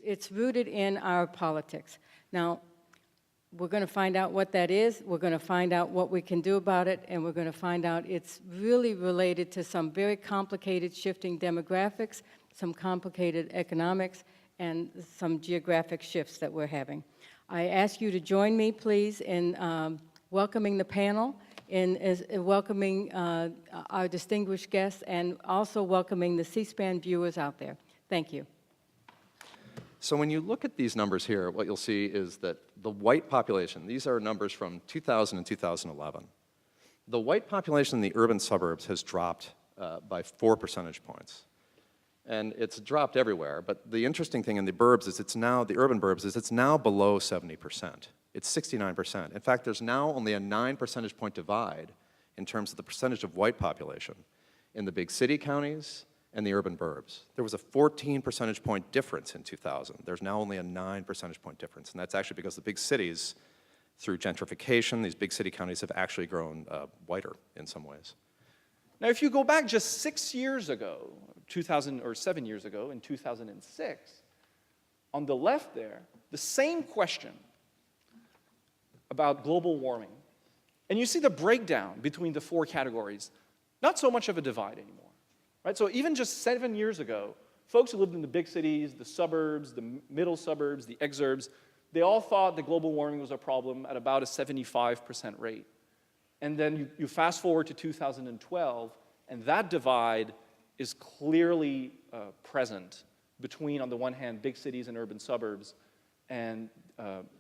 It's rooted in our politics. Now, we're going to find out what that is, we're going to find out what we can do about it, and we're going to find out it's really related to some very complicated shifting demographics, some complicated economics, and some geographic shifts that we're having. I ask you to join me, please, in welcoming the panel, in welcoming our distinguished guests, and also welcoming the C-SPAN viewers out there. Thank you. So when you look at these numbers here, what you'll see is that the white population, these are numbers from 2000 and 2011. The white population in the urban suburbs has dropped by 4 percentage points. And it's dropped everywhere, but the interesting thing in the burbs is it's now, the urban burbs, is it's now below 70%. It's 69%. In fact, there's now only a 9 percentage point divide in terms of the percentage of white population in the big city counties and the urban burbs. There was a 14 percentage point difference in 2000. There's now only a 9 percentage point difference, and that's actually because the big cities, through gentrification, these big city counties have actually grown whiter in some ways. Now, if you go back just 6 years ago, 7 years ago, in 2006, on the left there, the same question about global warming, and you see the breakdown between the 4 categories, not so much of a divide anymore. Right? So even just 7 years ago, folks who lived in the big cities, the suburbs, the middle suburbs, the exurbs, they all thought that global warming was a problem at about a 75% rate. And then you fast forward to 2012, and that divide is clearly present between, on the one hand, big cities and urban suburbs, and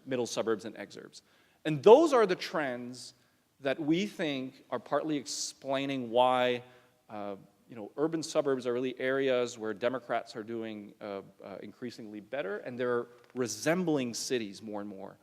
middle suburbs and exurbs. And those are the trends that we think are partly explaining why urban suburbs are really areas where Democrats are doing increasingly better, and they're resembling cities more and more.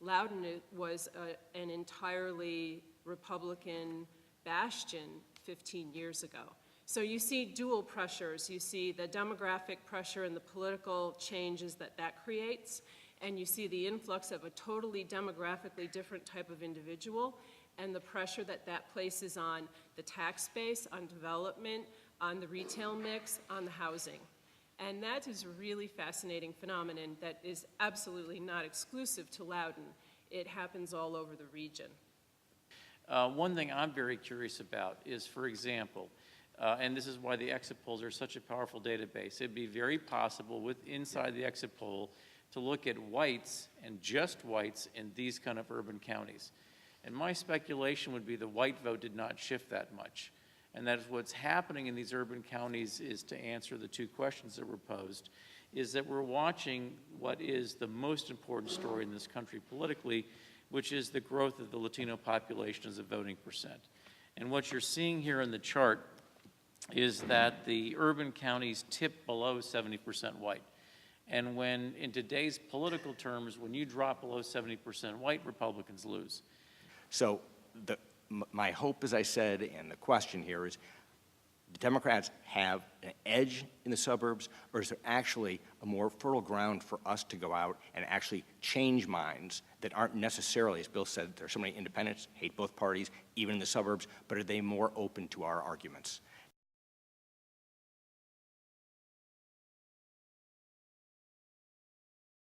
Loudoun was an entirely Republican bastion 15 years ago. So you see dual pressures. You see the demographic pressure and the political changes that that creates, and you see the influx of a totally demographically different type of individual, and the pressure that that places on the tax base, on development, on the retail mix, on the housing. And that is a really fascinating phenomenon that is absolutely not exclusive to Loudoun. It happens all over the region. One thing I'm very curious about is, for example, and this is why the exit polls are such a powerful database, it'd be very possible inside the exit poll to look at whites and just whites in these kind of urban counties. And my speculation would be the white vote did not shift that much. And that is what's happening in these urban counties is, to answer the 2 questions that were posed, is that we're watching what is the most important story in this country politically, which is the growth of the Latino population as a voting percent. And what you're seeing here in the chart is that the urban counties tip below 70% white. And when, in today's political terms, when you drop below 70% white, Republicans lose. So my hope, as I said, and the question here is, do Democrats have an edge in the suburbs, or is there actually a more fertile ground for us to go out and actually change minds that aren't necessarily, as Bill said, there are so many independents, hate both parties, even in the suburbs, but are they more open to our arguments?